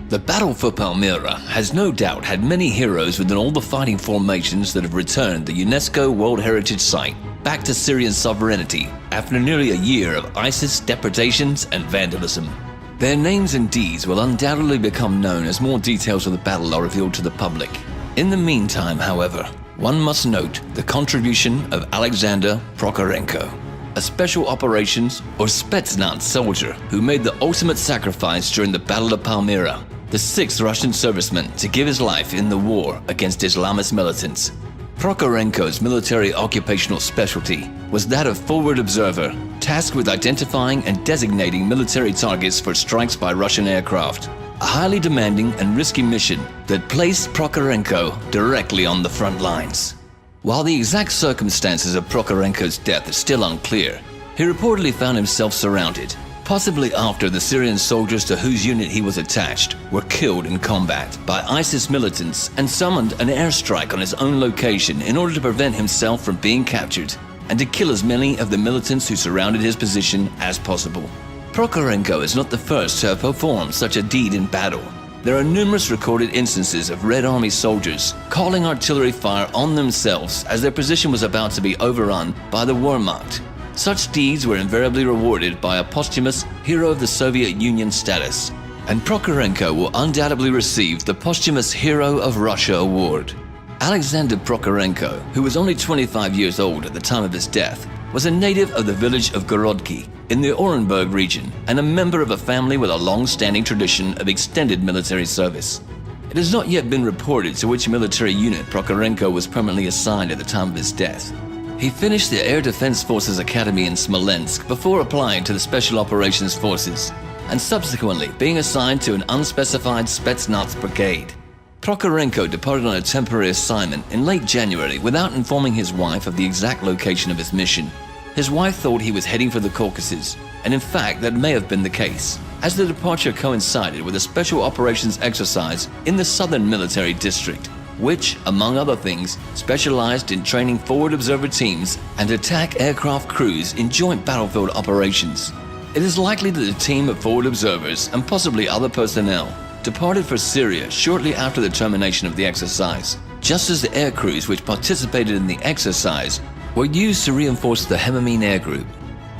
The battle for Palmyra has no doubt had many heroes within all the fighting formations that have returned the UNESCO World Heritage Site back to Syrian sovereignty after nearly a year of ISIS depredations and vandalism. Their names and deeds will undoubtedly become known as more details of the battle are revealed to the public. In the meantime, however, one must note the contribution of Alexander Prokhorenko, a special operations or Spetsnaz soldier who made the ultimate sacrifice during the Battle of Palmyra, the sixth Russian serviceman to give his life in the war against Islamist militants. Prokhorenko's military occupational specialty was that of forward observer, tasked with identifying and designating military targets for strikes by Russian aircraft, a highly demanding and risky mission that placed Prokhorenko directly on the front lines. While the exact circumstances of Prokhorenko's death are still unclear, he reportedly found himself surrounded, possibly after the Syrian soldiers to whose unit he was attached were killed in combat by ISIS militants, and summoned an airstrike on his own location in order to prevent himself from being captured and to kill as many of the militants who surrounded his position as possible. Prokhorenko is not the first to have performed such a deed in battle. There are numerous recorded instances of Red Army soldiers calling artillery fire on themselves as their position was about to be overrun by the Wehrmacht. Such deeds were invariably rewarded by a posthumous Hero of the Soviet Union status, and Prokhorenko will undoubtedly receive the posthumous Hero of Russia award. Alexander Prokhorenko, who was only 25 years old at the time of his death, was a native of the village of Gorodki in the Orenburg region and a member of a family with a long-standing tradition of extended military service. It has not yet been reported to which military unit Prokhorenko was permanently assigned at the time of his death. He finished the Air Defense Forces Academy in Smolensk before applying to the Special Operations Forces, and subsequently being assigned to an unspecified Spetsnaz brigade. Prokhorenko departed on a temporary assignment in late January without informing his wife of the exact location of his mission. His wife thought he was heading for the Caucasus, and in fact that may have been the case, as the departure coincided with a special operations exercise in the Southern Military District, which, among other things, specialized in training forward observer teams and attack aircraft crews in joint battlefield operations. It is likely that a team of forward observers and possibly other personnel departed for Syria shortly after the termination of the exercise, just as the air crews which participated in the exercise were used to reinforce the Hemamine Air Group.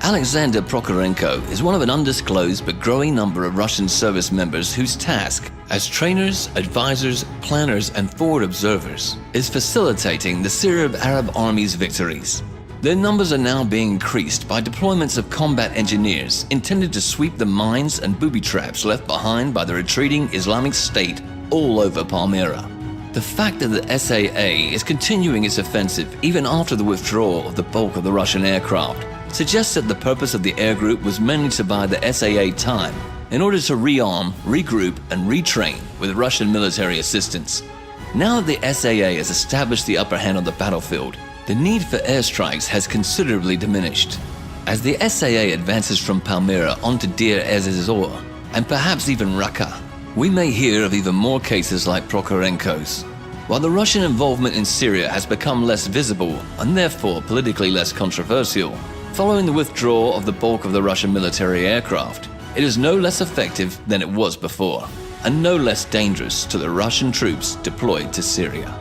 Alexander Prokhorenko is one of an undisclosed but growing number of Russian service members whose task, as trainers, advisors, planners, and forward observers, is facilitating the Syrian Arab Army's victories. Their numbers are now being increased by deployments of combat engineers intended to sweep the mines and booby traps left behind by the retreating Islamic State all over Palmyra. The fact that the SAA is continuing its offensive even after the withdrawal of the bulk of the Russian aircraft suggests that the purpose of the air group was mainly to buy the SAA time in order to rearm, regroup, and retrain with Russian military assistance. Now that the SAA has established the upper hand on the battlefield, the need for airstrikes has considerably diminished. As the SAA advances from Palmyra onto Deir ez-Zor, and perhaps even Raqqa, we may hear of even more cases like Prokhorenko's. While the Russian involvement in Syria has become less visible and therefore politically less controversial, following the withdrawal of the bulk of the Russian military aircraft, it is no less effective than it was before, and no less dangerous to the Russian troops deployed to Syria.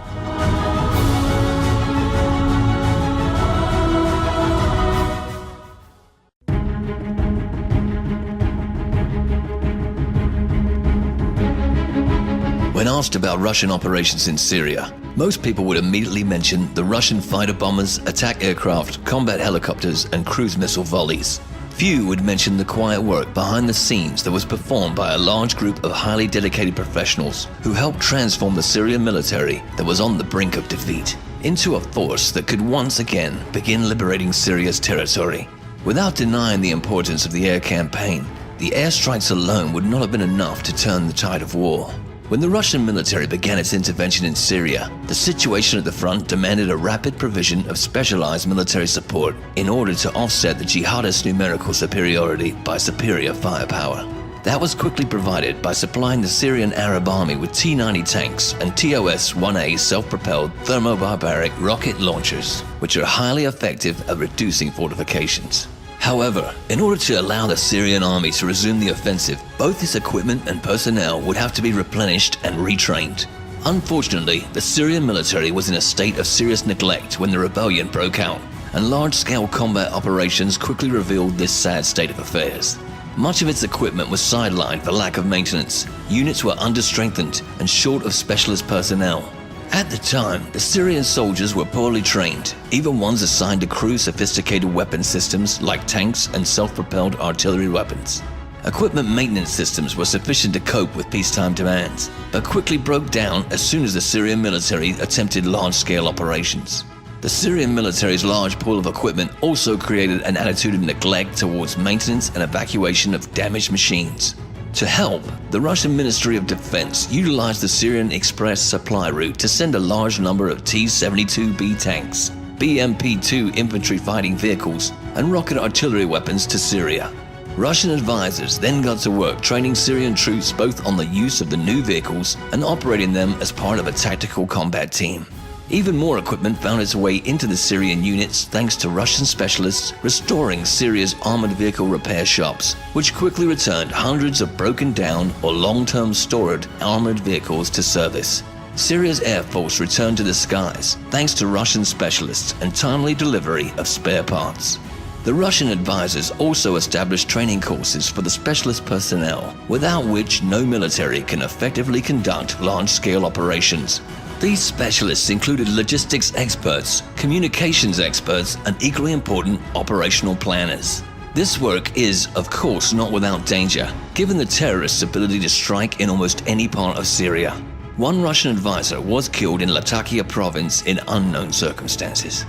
When asked about Russian operations in Syria, most people would immediately mention the Russian fighter bombers, attack aircraft, combat helicopters, and cruise missile volleys. Few would mention the quiet work behind the scenes that was performed by a large group of highly dedicated professionals who helped transform the Syrian military that was on the brink of defeat into a force that could once again begin liberating Syria's territory. Without denying the importance of the air campaign, the airstrikes alone would not have been enough to turn the tide of war. When the Russian military began its intervention in Syria, the situation at the front demanded a rapid provision of specialized military support in order to offset the jihadists' numerical superiority by superior firepower. That was quickly provided by supplying the Syrian Arab army with T-90 tanks and TOS-1A self-propelled thermobarbaric rocket launchers, which are highly effective at reducing fortifications. However, in order to allow the Syrian army to resume the offensive, both its equipment and personnel would have to be replenished and retrained. Unfortunately, the Syrian military was in a state of serious neglect when the rebellion broke out, and large-scale combat operations quickly revealed this sad state of affairs. Much of its equipment was sidelined for lack of maintenance, units were under-strengthened and short of specialist personnel. At the time, the Syrian soldiers were poorly trained, even ones assigned to crew sophisticated weapon systems like tanks and self-propelled artillery weapons. Equipment maintenance systems were sufficient to cope with peacetime demands, but quickly broke down as soon as the Syrian military attempted large-scale operations. The Syrian military's large pool of equipment also created an attitude of neglect towards maintenance and evacuation of damaged machines. To help, the Russian Ministry of Defense utilized the Syrian Express supply route to send a large number of T-72B tanks, BMP-2 infantry fighting vehicles, and rocket artillery weapons to Syria. Russian advisors then got to work training Syrian troops both on the use of the new vehicles and operating them as part of a tactical combat team. Even more equipment found its way into the Syrian units thanks to Russian specialists restoring Syria's armored vehicle repair shops, which quickly returned hundreds of broken down or long-term stored armored vehicles to service. Syria's Air Force returned to the skies thanks to Russian specialists and timely delivery of spare parts. The Russian advisors also established training courses for the specialist personnel, without which no military can effectively conduct large-scale operations. These specialists included logistics experts, communications experts, and equally important, operational planners. This work is, of course, not without danger, given the terrorists' ability to strike in almost any part of Syria. One Russian advisor was killed in Latakia province in unknown circumstances.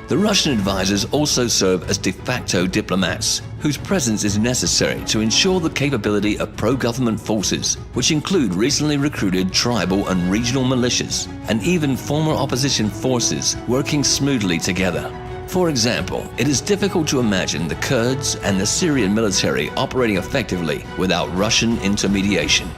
The Russian advisors also serve as de facto diplomats, whose presence is necessary to ensure the capability of pro-government forces, which include recently recruited tribal and regional militias, and even former opposition forces working smoothly together. For example, it is difficult to imagine the Kurds and the Syrian military operating effectively without Russian intermediation.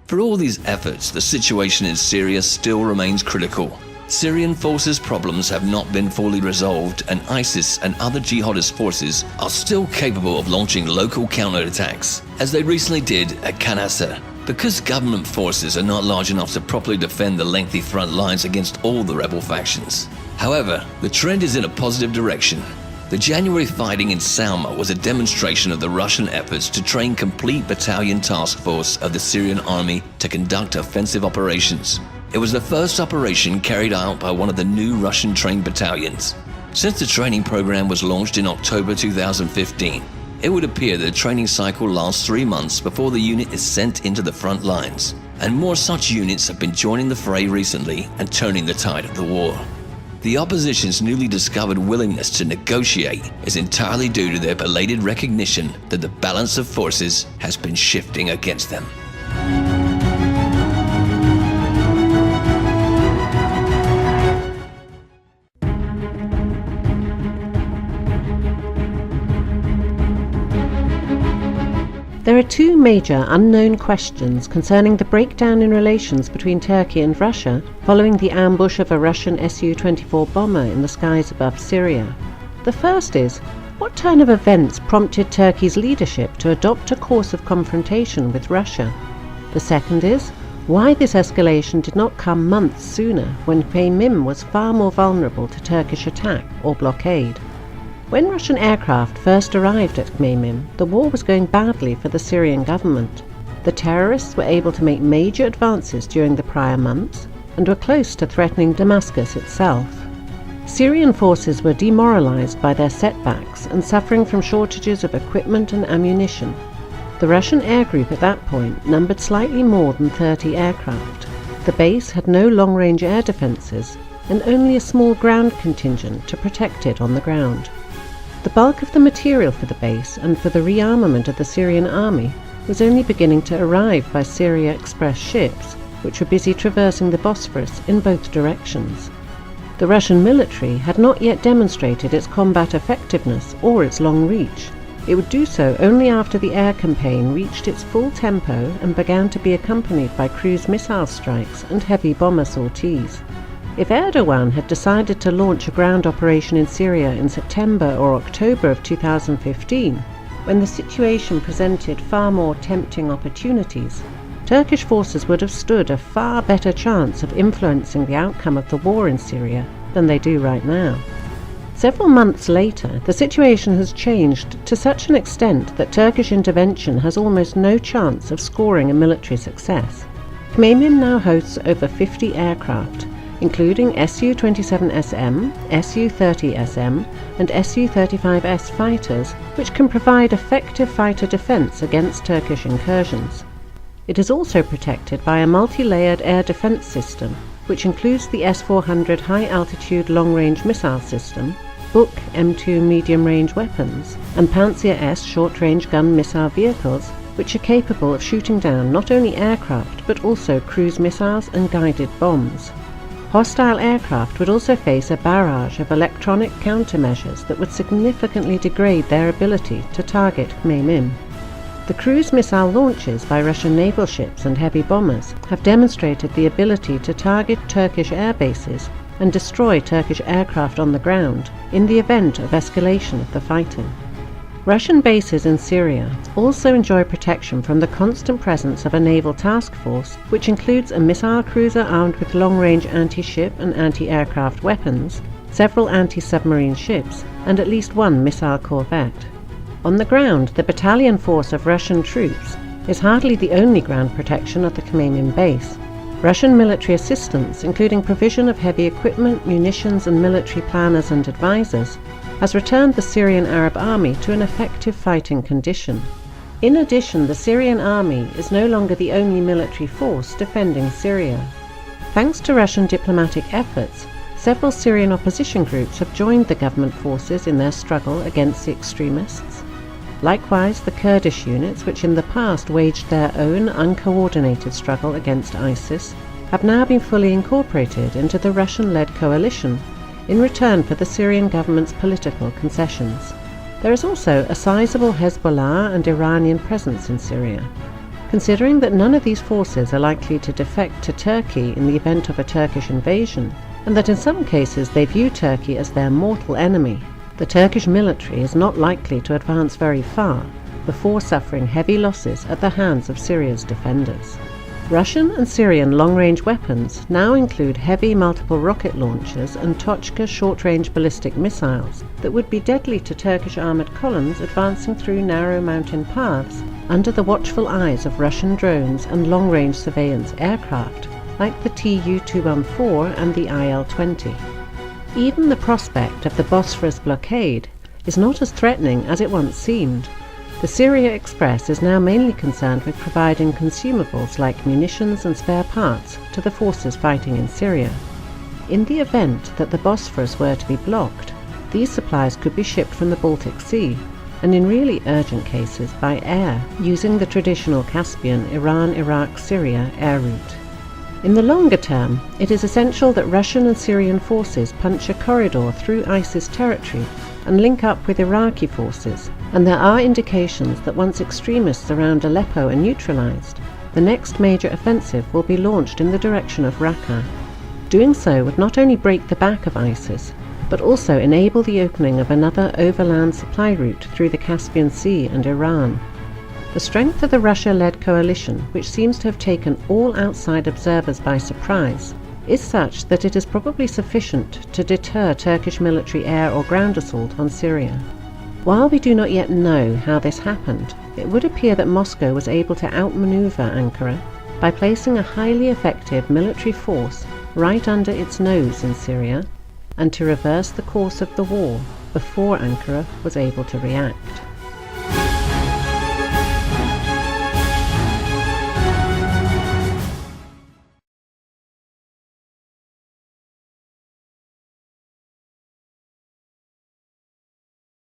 For all these efforts, the situation in Syria still remains critical. Syrian forces' problems have not been fully resolved, and ISIS and other jihadist forces are still capable of launching local counterattacks, as they recently did at Kanadisches. Because government forces are not large enough to properly defend the lengthy front lines against all the rebel factions. However, the trend is in a positive direction. The January fighting in Salma was a demonstration of the Russian efforts to train complete battalion task force of the Syrian army to conduct offensive operations. It was the first operation carried out by one of the new Russian-trained battalions. Since the training program was launched in October 2015, it would appear that the training cycle lasts 3 months before the unit is sent into the front lines, and more such units have been joining the fray recently and turning the tide of the war. The opposition's newly discovered willingness to negotiate is entirely due to their belated recognition that the balance of forces has been shifting against them. There are two major unknown questions concerning the breakdown in relations between Turkey and Russia following the ambush of a Russian Su-24 bomber in the skies above Syria. The first is, what turn of events prompted Turkey's leadership to adopt a course of confrontation with Russia? The second is, why this escalation did not come months sooner when Mim was far more vulnerable to Turkish attack or blockade. When Russian aircraft first arrived at Mim, the war was going badly for the Syrian government. The terrorists were able to make major advances during the prior months and were close to threatening Damascus itself. Syrian forces were demoralized by their setbacks and suffering from shortages of equipment and ammunition. The Russian air group at that point numbered slightly more than 30 aircraft. The base had no long-range air defenses and only a small ground contingent to protect it on the ground. The bulk of the material for the base and for the rearmament of the Syrian army was only beginning to arrive by Syria Express ships, which were busy traversing the Bosphorus in both directions. The Russian military had not yet demonstrated its combat effectiveness or its long reach. It would do so only after the air campaign reached its full tempo and began to be accompanied by cruise missile strikes and heavy bomber sorties. If Erdogan had decided to launch a ground operation in Syria in September or October of 2015, when the situation presented far more tempting opportunities, Turkish forces would have stood a far better chance of influencing the outcome of the war in Syria than they do right now. Several months later, the situation has changed to such an extent that Turkish intervention has almost no chance of scoring a military success. Khmeimim now hosts over 50 aircraft, including Su-27SM, Su-30SM and Su-35S fighters, which can provide effective fighter defence against Turkish incursions. It is also protected by a multi-layered air defence system, which includes the S-400 high-altitude long-range missile system, Buk M2 medium-range weapons, and Panzer S short-range gun missile vehicles, which are capable of shooting down not only aircraft but also cruise missiles and guided bombs. Hostile aircraft would also face a barrage of electronic countermeasures that would significantly degrade their ability to target Khmeimim. The cruise missile launches by Russian naval ships and heavy bombers have demonstrated the ability to target Turkish air bases and destroy Turkish aircraft on the ground in the event of escalation of the fighting. Russian bases in Syria also enjoy protection from the constant presence of a naval task force, which includes a missile cruiser armed with long-range anti-ship and anti-aircraft weapons, several anti-submarine ships, and at least one missile corvette. On the ground, the battalion force of Russian troops is hardly the only ground protection at the Khmeimim base. Russian military assistance, including provision of heavy equipment, munitions and military planners and advisors, has returned the Syrian Arab army to an effective fighting condition. In addition, the Syrian army is no longer the only military force defending Syria. Thanks to Russian diplomatic efforts, several Syrian opposition groups have joined the government forces in their struggle against the extremists. Likewise, the Kurdish units, which in the past waged their own uncoordinated struggle against ISIS, have now been fully incorporated into the Russian-led coalition in return for the Syrian government's political concessions. There is also a sizable Hezbollah and Iranian presence in Syria. Considering that none of these forces are likely to defect to Turkey in the event of a Turkish invasion, and that in some cases they view Turkey as their mortal enemy, the Turkish military is not likely to advance very far before suffering heavy losses at the hands of Syria's defenders. Russian and Syrian long-range weapons now include heavy multiple rocket launchers and Tochka short-range ballistic missiles that would be deadly to Turkish armoured columns advancing through narrow mountain paths under the watchful eyes of Russian drones and long-range surveillance aircraft like the Tu-214 and the Il-20. Even the prospect of the Bosphorus blockade is not as threatening as it once seemed. The Syria Express is now mainly concerned with providing consumables like munitions and spare parts to the forces fighting in Syria. In the event that the Bosphorus were to be blocked, these supplies could be shipped from the Baltic Sea, and in really urgent cases by air, using the traditional Caspian Iran-Iraq-Syria air route. In the longer term, it is essential that Russian and Syrian forces punch a corridor through ISIS territory and link up with Iraqi forces, and there are indications that once extremists around Aleppo are neutralized, the next major offensive will be launched in the direction of Raqqa. Doing so would not only break the back of ISIS, but also enable the opening of another overland supply route through the Caspian Sea and Iran. The strength of the Russia-led coalition, which seems to have taken all outside observers by surprise, is such that it is probably sufficient to deter Turkish military air or ground assault on Syria. While we do not yet know how this happened, it would appear that Moscow was able to outmaneuver Ankara by placing a highly effective military force right under its nose in Syria, and to reverse the course of the war before Ankara was able to react.